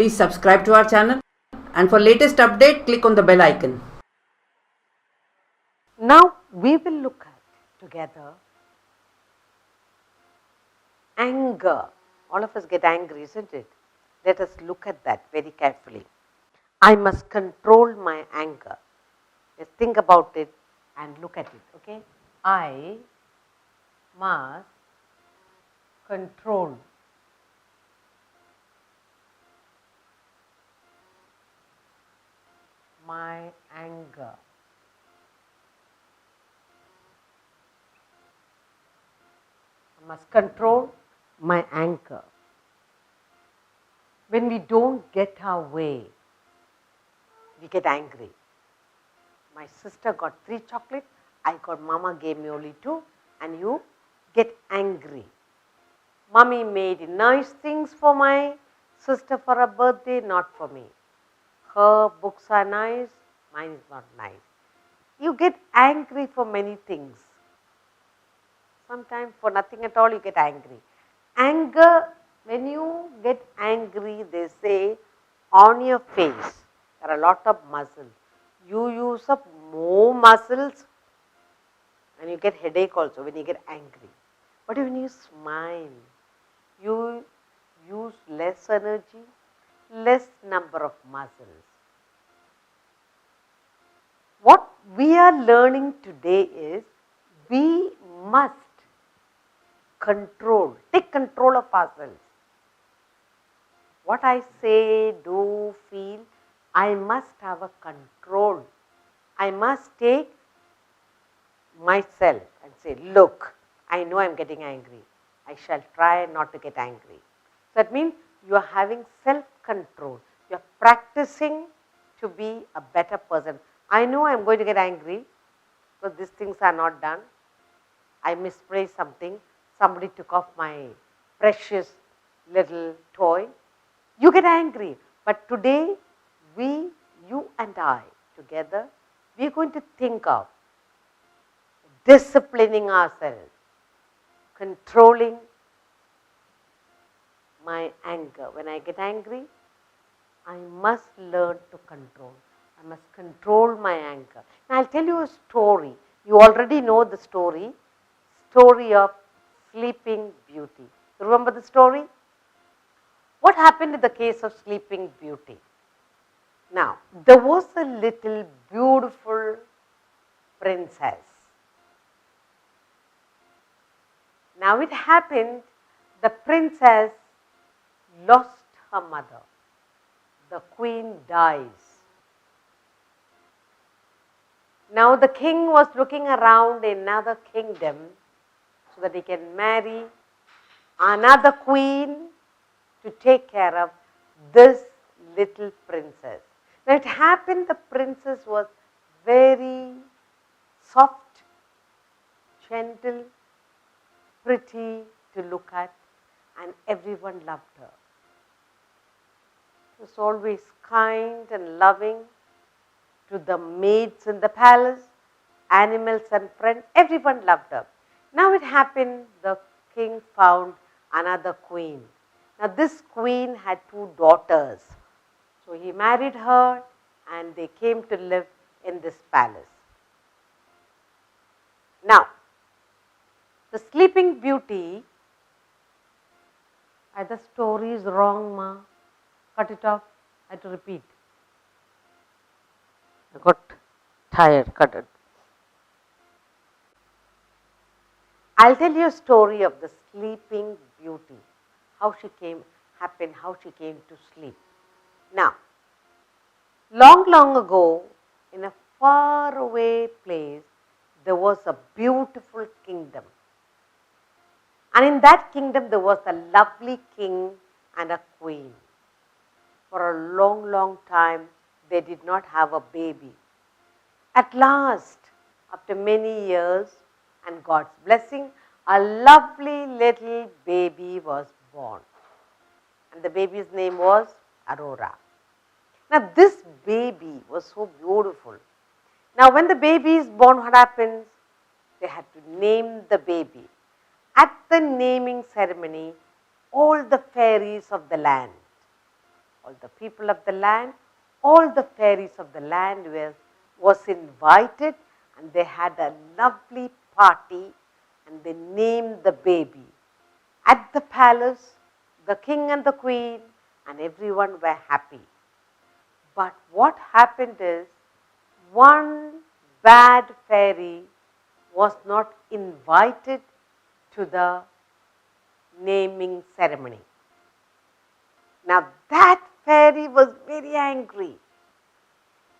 Please subscribe to our channel, and for latest update, click on the bell icon. Now we will look at together anger. All of us get angry, isn't it? Let us look at that very carefully. I must control my anger. Let's think about it and look at it, okay? I must control my anger. I must control my anger. When we don't get our way, we get angry. My sister got 3 chocolates, mama gave me only 2, and you get angry. Mommy made nice things for my sister for her birthday, not for me. Her books are nice, mine is not nice. You get angry for many things. Sometimes for nothing at all you get angry. Anger, when you get angry, they say on your face there are a lot of muscles. You use up more muscles and you get headache also when you get angry. But when you smile, you use less energy, less number of muscles. What we are learning today is we must take control of ourselves. What I say, do, feel, I must have a control. I must take myself and say, look, I know I am getting angry. I shall try not to get angry. So that means you are having self-control. You are practicing to be a better person. I know I am going to get angry because these things are not done. I misplaced something. Somebody took off my precious little toy. You get angry. But today, you and I together, we are going to think of disciplining ourselves, controlling my anger. When I get angry, I must learn to control. I must control my anger. Now, I'll tell you a story. You already know the story of Sleeping Beauty. You remember the story? What happened in the case of Sleeping Beauty? Now, there was a little beautiful princess. Now, it happened, the princess lost her mother. The queen dies. Now, the king was looking around another kingdom so that he can marry another queen to take care of this little princess. Now, it happened the princess was very soft, gentle, pretty to look at, and everyone loved her. She was always kind and loving to the maids in the palace, animals and friends, everyone loved her. Now it happened the king found another queen. Now this queen had 2 daughters. So he married her and they came to live in this palace. Now, the Sleeping Beauty, the story is wrong, ma. Cut it off. I have to repeat. I got tired. Cut it. I'll tell you a story of the Sleeping Beauty. How she came to sleep. Now, long ago, in a far away place, there was a beautiful kingdom. And in that kingdom, there was a lovely king and a queen. For a long time, they did not have a baby. At last, after many years and God's blessing, a lovely little baby was born. And the baby's name was Aurora. Now, this baby was so beautiful. Now, when the baby is born, what happens? They had to name the baby. At the naming ceremony, all the fairies of the land all the people of the land, all the fairies of the land was invited, and they had a lovely party, and they named the baby. At the palace, the king and the queen and everyone were happy. But what happened is, one bad fairy was not invited to the naming ceremony. Now that fairy was very angry.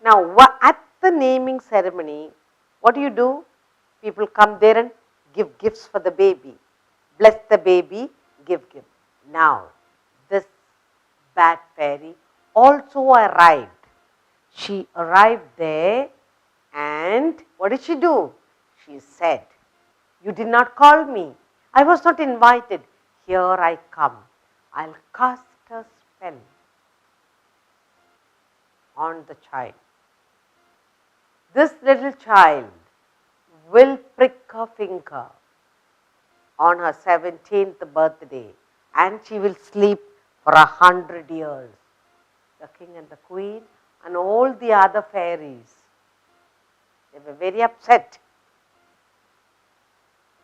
Now at the naming ceremony, what do? People come there and give gifts for the baby. Bless the baby, give gift. Now this bad fairy also arrived. She arrived there, and what did she do? She said, "You did not call me. I was not invited. Here I come. I'll cast a spell on the child. This little child will prick her finger on her 17th birthday, and she will sleep for 100 years. The king and the queen and all the other fairies, they were very upset.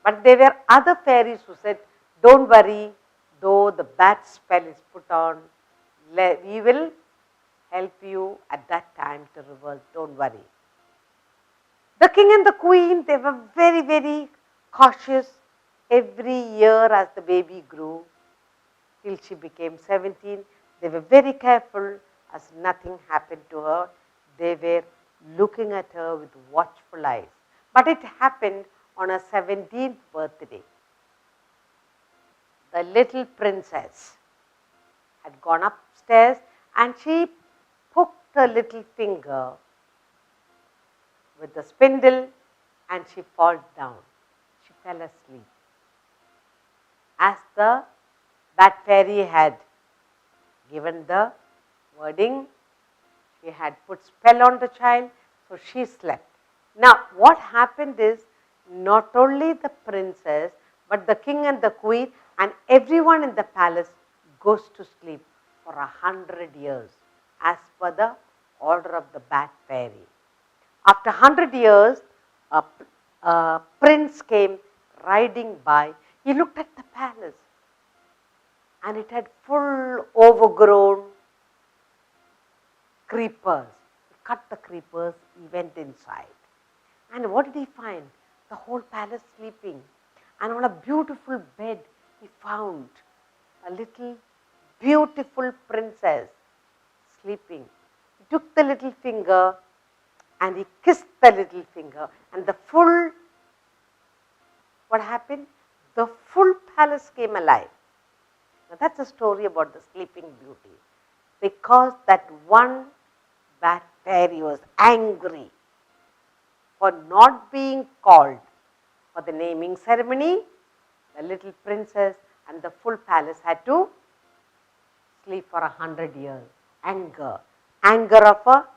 But there were other fairies who said, "Don't worry, though the bad spell is put on, we will help you at that time to reverse, don't worry." The king and the queen, they were very, very cautious. Every year as the baby grew, till she became 17, they were very careful as nothing happened to her. They were looking at her with watchful eyes. But it happened on her 17th birthday. The little princess had gone upstairs, and she poked her little finger with the spindle, and she fell down. She fell asleep. As the bad fairy had given the wording, she had put spell on the child, so she slept. Now what happened is, not only the princess, but the king and the queen and everyone in the palace goes to sleep for 100 years as per the order of the bad fairy. After 100 years, a prince came riding by. He looked at the palace, and it had full overgrown creepers. He cut the creepers, he went inside. And what did he find? The whole palace sleeping. And on a beautiful bed, he found a little beautiful princess sleeping. He took the little finger and he kissed the little finger, and what happened? The full palace came alive. Now that's a story about the sleeping beauty. Because that one bad fairy was angry for not being called for the naming ceremony, the little princess and the full palace had to sleep for 100 years. Anger of a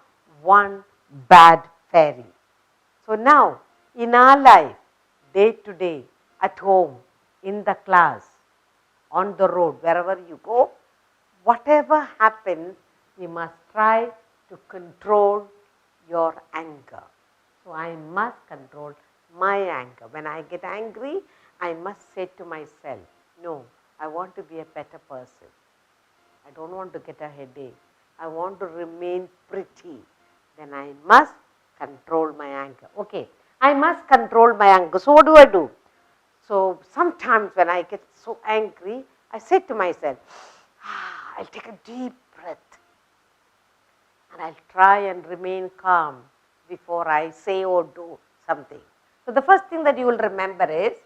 one bad fairy. So now, in our life, day to day, at home, in the class, on the road, wherever you go, whatever happens, you must try to control your anger. So I must control my anger. When I get angry, I must say to myself, no, I want to be a better person. I don't want to get a headache. I want to remain pretty. Then I must control my anger. Okay, I must control my anger. So what do? So sometimes when I get so angry, I say to myself, I'll take a deep breath and I'll try and remain calm before I say or do something. So the first thing that you will remember is,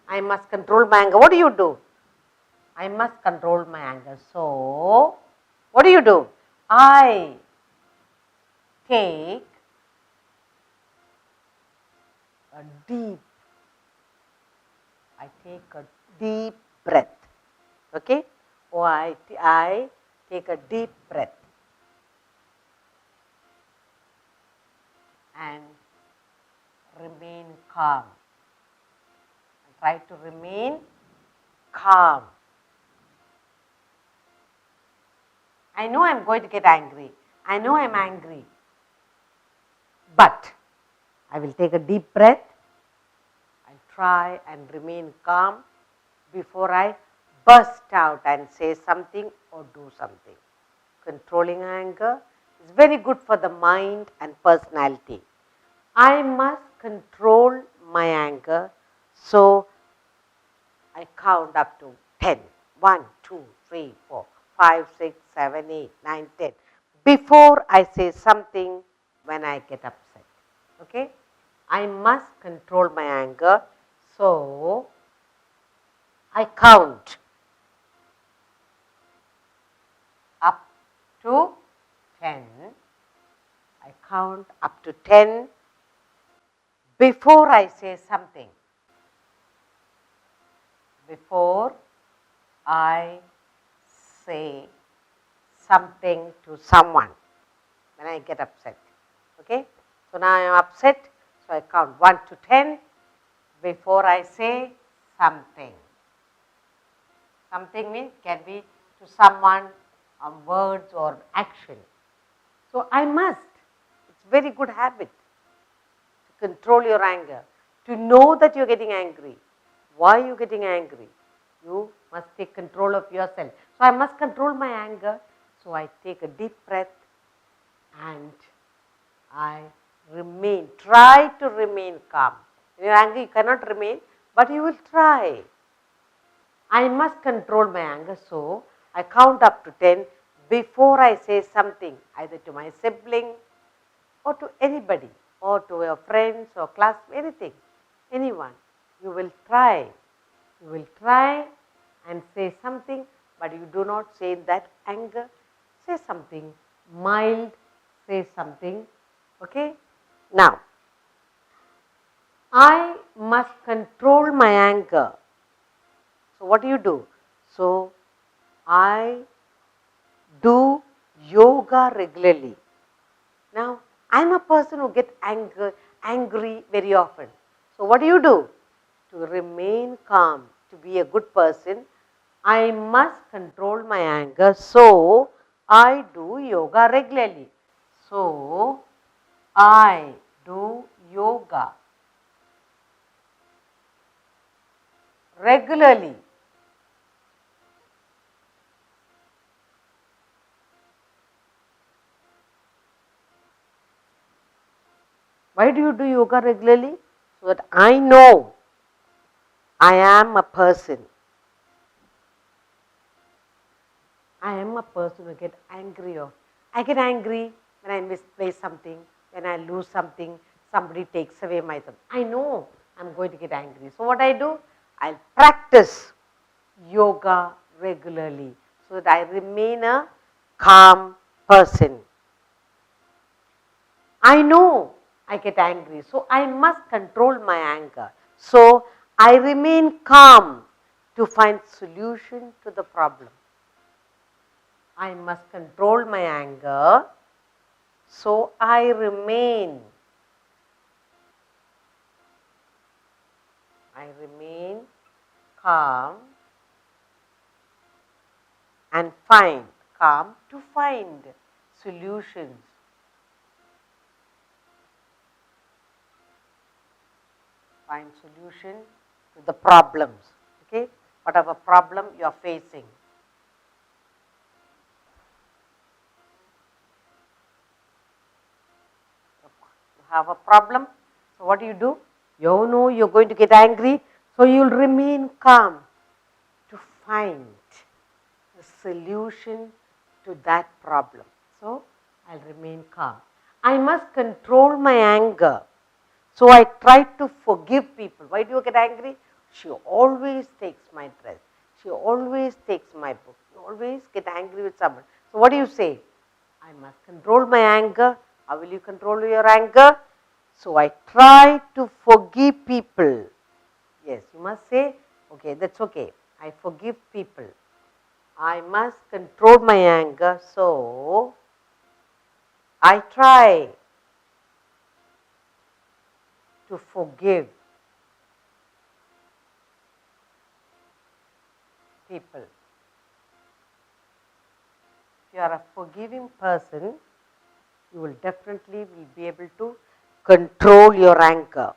I must control my anger. What do? I must control my anger. So what do? I take a deep breath. Okay? Or I take a deep breath and remain calm. I try to remain calm. I know I'm going to get angry. I know I'm angry. But I will take a deep breath. I'll try and remain calm before I burst out and say something or do something. Controlling anger is very good for the mind and personality. I must control my anger, so I count up to 10. 1, 2, 3, 4, 5, 6, 7, 8, 9, 10. Before I say something when I get upset. Okay? I must control my anger, so I count up to 10. I count up to 10 before I say something. Before I say something to someone when I get upset. Okay? So now I am upset, so I count 1 to 10 before I say something. Something means can be to someone, words or action. So I must. It's a very good habit to control your anger, to know that you're getting angry. Why are you getting angry? You must take control of yourself. So I must control my anger. So I take a deep breath and I try to remain calm. When you're angry, you cannot remain, but you will try. I must control my anger, so I count up to 10 before I say something, either to my sibling or to anybody, or to your friends or class, anything, anyone. You will try. You will try and say something, but you do not say that anger. Say something mild, say something, okay? Now, I must control my anger. So, what do? So, I do yoga regularly. Now, I am a person who gets angry very often. So, what do? To remain calm, to be a good person, I must control my anger. So, I do yoga regularly. So, I do yoga regularly. Why do you do yoga regularly? So that I know I am a person. I am a person who get angry of. I get angry when I misplace something, when I lose something, somebody takes away my something. I know I'm going to get angry. So what I do? I'll practice yoga regularly so that I remain a calm person. I know I get angry, so I must control my anger. So I remain calm to find solution to the problem. I must control my anger, so I remain calm and find calm to find solutions. Find solution to the problems. Okay, whatever problem you are facing. You have a problem. So what do? You know you're going to get angry, so you'll remain calm to find the solution to that problem. So I'll remain calm. I must control my anger. So I try to forgive people. Why do you get angry? She always takes my dress. She always takes my book. You always get angry with someone. So what do you say? I must control my anger. How will you control your anger? So I try to forgive people. Yes, you must say, okay, that's okay. I forgive people. I must control my anger, so I try to forgive people. you are a forgiving person, you will definitely be able to control your anger.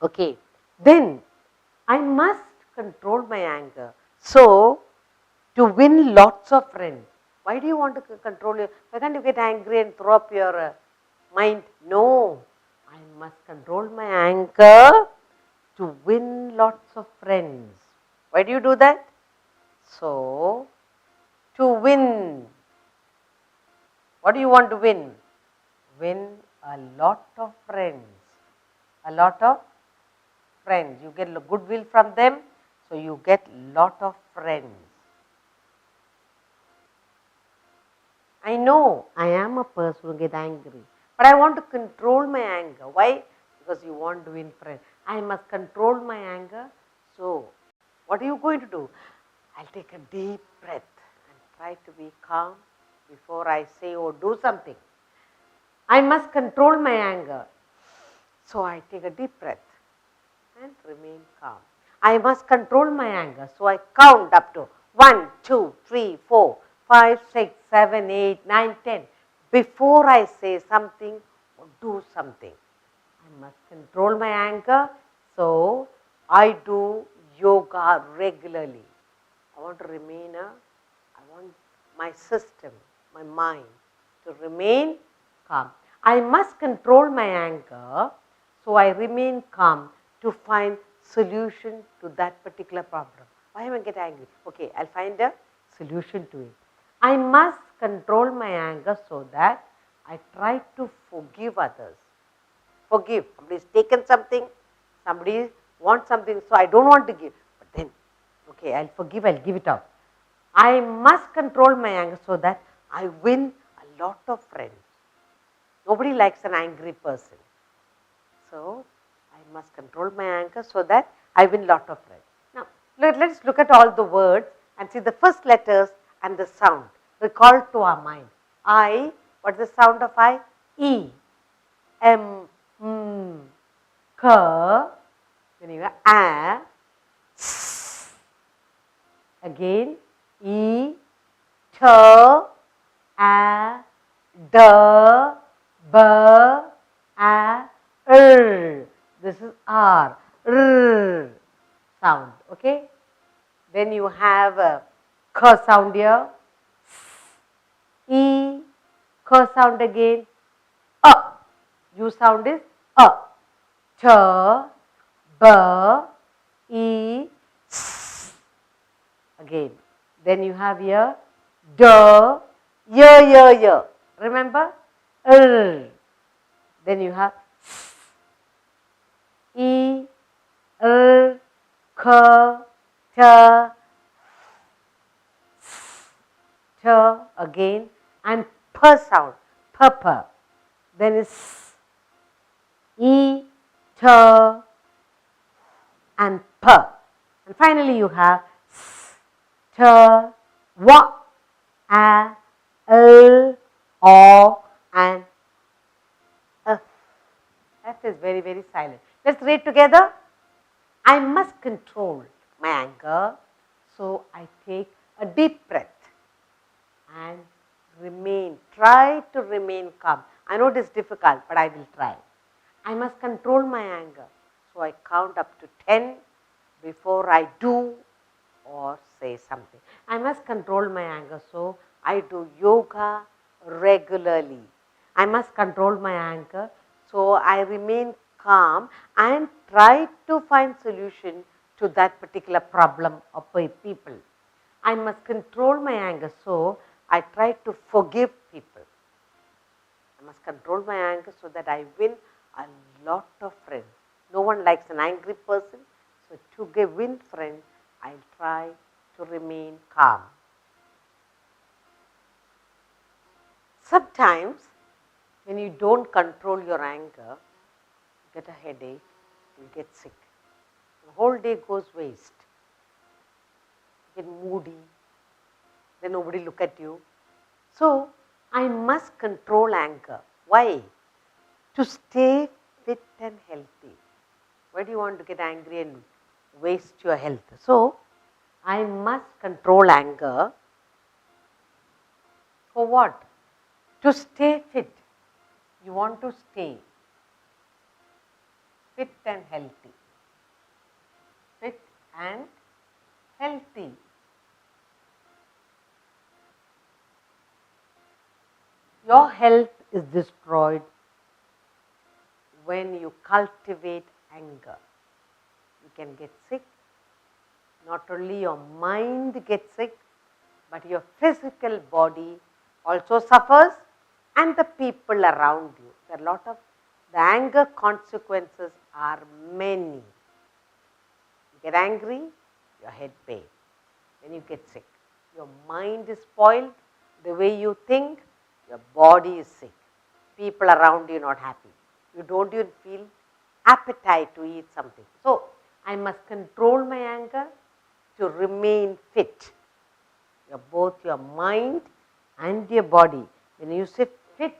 Okay, then I must control my anger. So, to win lots of friends, why do you want to control your? Why can't you get angry and throw up your mind? No, I must control my anger to win lots of friends. Why do you do that? So, to win, what do you want to win? Win a lot of friends. A lot of friends. You get goodwill from them, so you get lot of friends. I know I am a person who gets angry, but I want to control my anger. Why? Because you want to win friends. I must control my anger. So, what are you going to do? I'll take a deep breath and try to be calm before I say or do something. I must control my anger. So, I take a deep breath and remain calm. I must control my anger. So, I count up to 1, 2, 3, 4, 5, 6, 7, 8, 9, 10 before I say something or do something. I must control my anger. So, I do yoga regularly. I want to remain I want my system, my mind to remain calm. I must control my anger, so I remain calm to find solution to that particular problem. Why am I get angry? Okay, I'll find a solution to it. I must control my anger so that I try to forgive others. Forgive. Somebody's taken something, somebody wants something, so I don't want to give. But then, okay, I'll forgive, I'll give it up. I must control my anger so that I win a lot of friends. Nobody likes an angry person. So, I must control my anger so that I win a lot of friends. Now, let's look at all the words and see the first letters and the sound. Recall to our mind. I, what's the sound of I? E. M, M, K, then you have A, S, again E, T, A, D, B, A, R. This is R, R sound, okay. Then you have a K sound here, E, K sound again, A. U sound is A. Ch, B, E, S. Again. Then you have here D, Y. Remember? R. Then you have S, E, R, K, T, S, T again, and P sound, P. Then is E, T, and P. And finally you have S, T, W, A, L, O, and F. F is very, very silent. Let's read together. I must control my anger, so I take a deep breath and try to remain calm. I know it is difficult, but I will try. I must control my anger. So I count up to 10 before I do or say something. I must control my anger. So I do yoga regularly. I must control my anger. So I remain calm and try to find solution to that particular problem of people. I must control my anger. So I try to forgive people. I must control my anger so that I win a lot of friends. No one likes an angry person. So to win friends, I'll try to remain calm. Sometimes when you don't control your anger, you get a headache, you get sick. The whole day goes waste. You get moody, then nobody look at you. So I must control anger. Why? To stay fit and healthy. Why do you want to get angry and waste your health? So I must control anger For what? To stay fit. You want to stay fit and healthy. Fit and healthy. Your health is destroyed when you cultivate anger. You can get sick. Not only your mind gets sick, but your physical body also suffers, and the people around you. There are a lot of the anger consequences are many. You get angry, your head pain. Then you get sick. Your mind is spoiled. The way you think, your body is sick. People around you not happy. You don't even feel appetite to eat something. So I must control my anger to remain fit. Both your mind and your body. When you say fit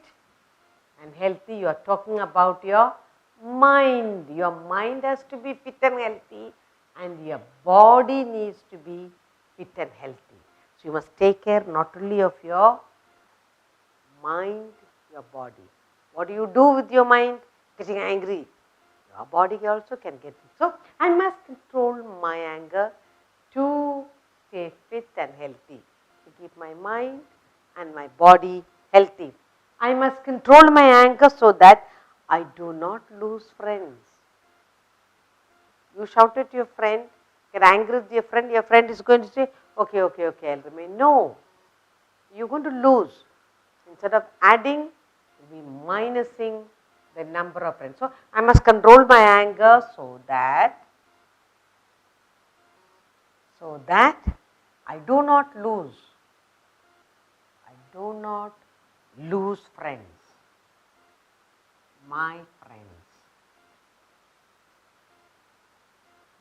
and healthy, you are talking about your mind. Your mind has to be fit and healthy, and your body needs to be fit and healthy. So you must take care not only of your mind, your body. What do you do with your mind? Getting angry. Your body also can get it. So I must control my anger to stay fit and healthy, to keep my mind and my body healthy. I must control my anger so that I do not lose friends. You shout at your friend, get angry with your friend is going to say, okay, I'll remain. No, you're going to lose. Instead of adding, you'll be minusing the number of friends. So I must control my anger so that I do not lose. I do not lose friends. My friends.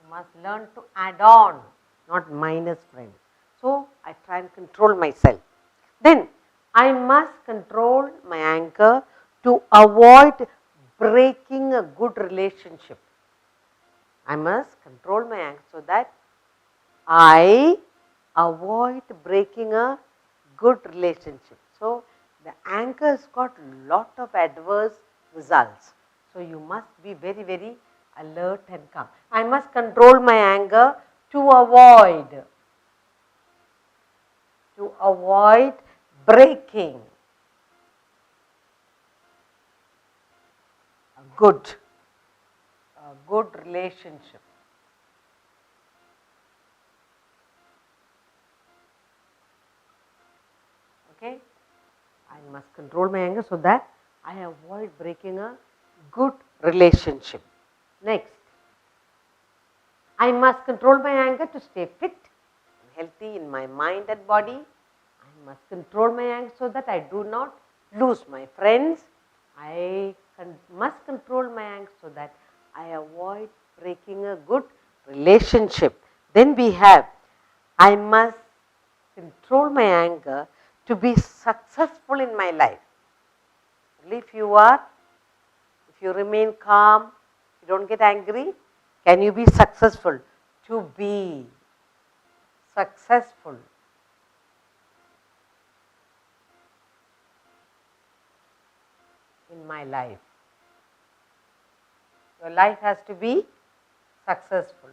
You must learn to add on, not minus friends. So I try and control myself. Then I must control my anger to avoid breaking a good relationship. I must control my anger so that I avoid breaking a good relationship. So the anger has got lot of adverse results. So you must be very, very alert and calm. I must control my anger to avoid breaking a good relationship. Okay, I must control my anger so that I avoid breaking a good relationship. Next, I must control my anger to stay fit and healthy in my mind and body. I must control my anger so that I do not lose my friends. I must control my anger so that I avoid breaking a good relationship. Then we have, I must control my anger to be successful in my life. If you remain calm, you don't get angry, can you be successful? To be successful in my life. Your life has to be successful.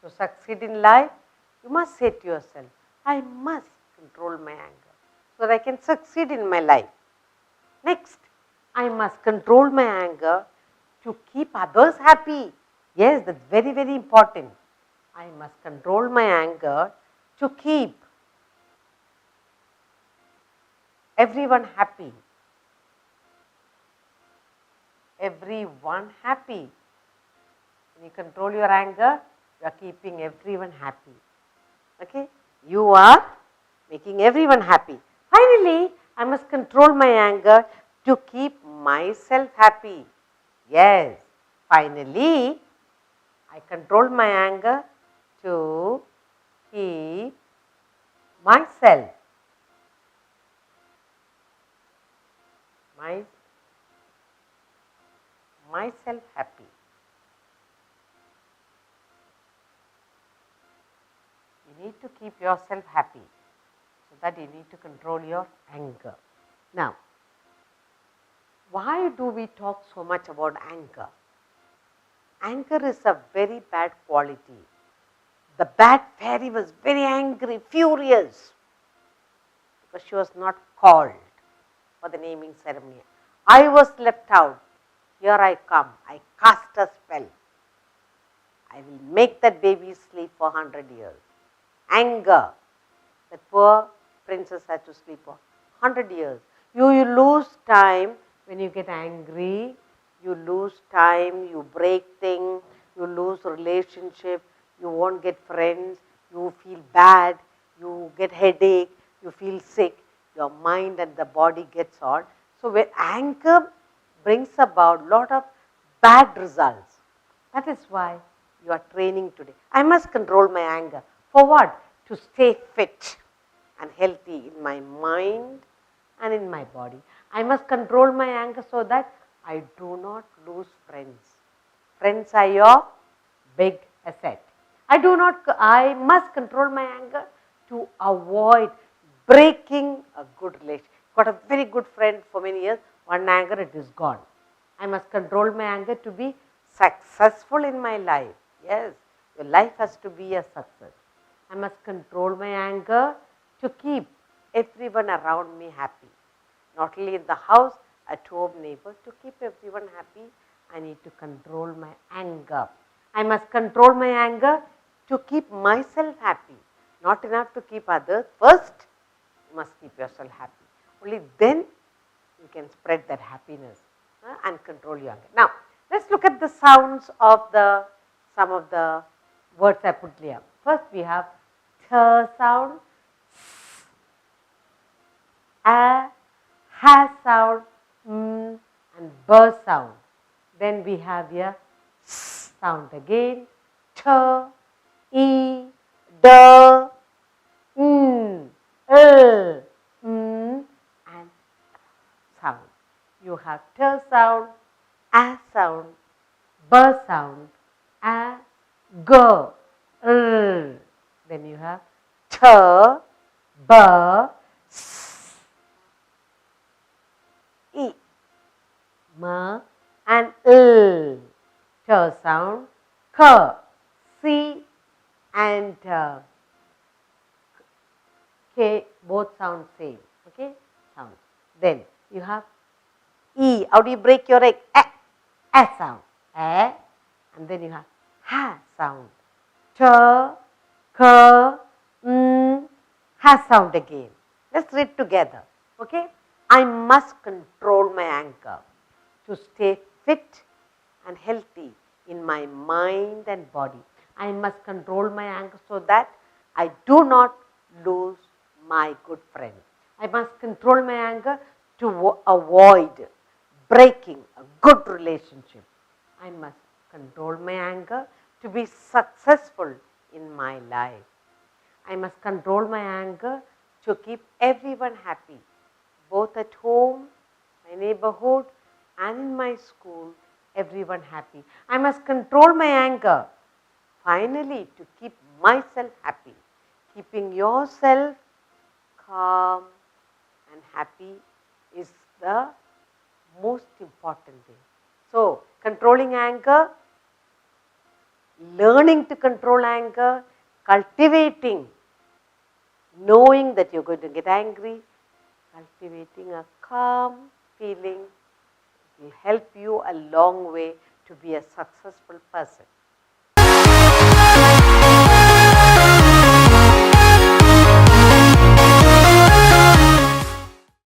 To succeed in life, you must say to yourself, I must control my anger so that I can succeed in my life. Next, I must control my anger to keep others happy. Yes, that's very, very important. I must control my anger to keep everyone happy. Everyone happy. When you control your anger, you are keeping everyone happy. Okay? You are making everyone happy. Finally, I must control my anger to keep myself happy. Yes, finally, I control my anger to keep myself, myself happy. You need to keep yourself happy so that you need to control your anger. Now, why do we talk so much about anger? Anger is a very bad quality. The bad fairy was very angry, furious, because she was not called for the naming ceremony. I was left out. Here I come. I cast a spell. I will make that baby sleep for 100 years. Anger. The poor princess had to sleep for 100 years. You lose time when you get angry. You lose time. You break things. You lose relationship. You won't get friends. You feel bad. You get headache. You feel sick. Your mind and the body gets hot. So when anger brings about lot of bad results. That is why you are training today. I must control my anger. For what? To stay fit and healthy in my mind and in my body. I must control my anger so that I do not lose friends. Friends are your big asset. I must control my anger to avoid breaking a good relation. Got a very good friend for many years, one anger it is gone. I must control my anger to be successful in my life. Yes, your life has to be a success. I must control my anger to keep everyone around me happy. Not only in the house, at home, neighbors, to keep everyone happy, I need to control my anger. I must control my anger to keep myself happy. Not enough to keep others. First, you must keep yourself happy. Only then you can spread that happiness and control your anger. Now, let's look at the sounds of some of the words I put here. First, we have t sound, a, ha sound, and b sound. Then we have here s sound again, t, e, d, l, and sound. You have t sound, a sound, b sound, a, g, l. Then you have t, b, s, e, m, and l. T sound, k, c, and k, both sound same. Okay, sound. Then you have e. How do you break your egg? A sound. A, and then you have ha sound. T, k, ha sound again. Let's read together. Okay. I must control my anger to stay fit and healthy in my mind and body. I must control my anger so that I do not lose my good friend. I must control my anger to avoid breaking a good relationship. I must control my anger to be successful in my life. I must control my anger to keep everyone happy, both at home, my neighborhood, and in my school, everyone happy. I must control my anger, finally, to keep myself happy. Keeping yourself calm and happy is the most important thing. So, controlling anger, learning to control anger, cultivating, knowing that you're going to get angry, cultivating a calm feeling will help you a long way to be a successful person.